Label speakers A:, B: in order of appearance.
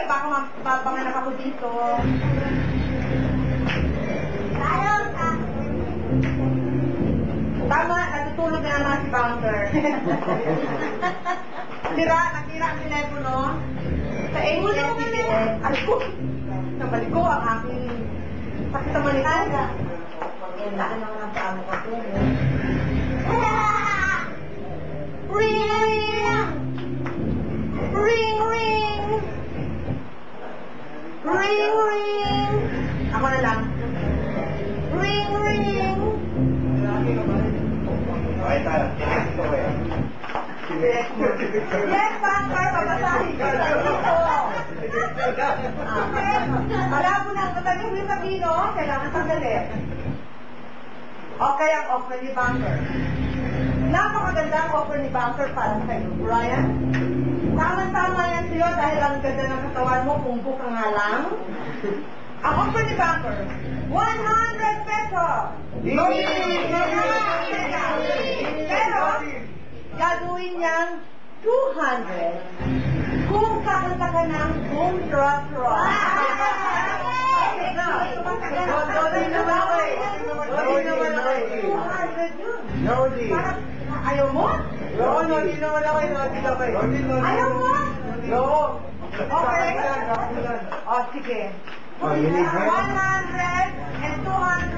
A: Baka mapanganak ako dito. Tama, natutulog na naman si Bouncer. Nakira ang telepono. Sa ABS-CBN. Ano? Nabalik ko ang aking sakit sa malitan. Laki naman ang paano ko po. Ring, ring! Ring, ring! Ring, ring! Ako na lang. Ring, ring!
B: Okay tayo.
A: Yes, Banker! Papasahin ko lang ito. Wala mo na. Matagal yung sabihin, no? Kailangan sandali. Okay ang offer ni Banker. Napakaganda ang offer ni Banker para sa iyo, Brian. Tama-tama yan sa'yo dahil ang ganda ng katawan mo, pungko ka nga lang. Ang offer ni Banker, 100 pesos! Pero, gagawin niyang 200 kung kakanta ka ng Boom Trot Trot. Dodi naman ako eh. 200 yun.
B: Nodi.
A: Ayaw mo?
B: Oo, Nodi naman ako eh. Nodi lang eh.
A: Ayaw mo?
B: Oo.
A: Okay. O, sige. 100 and 200.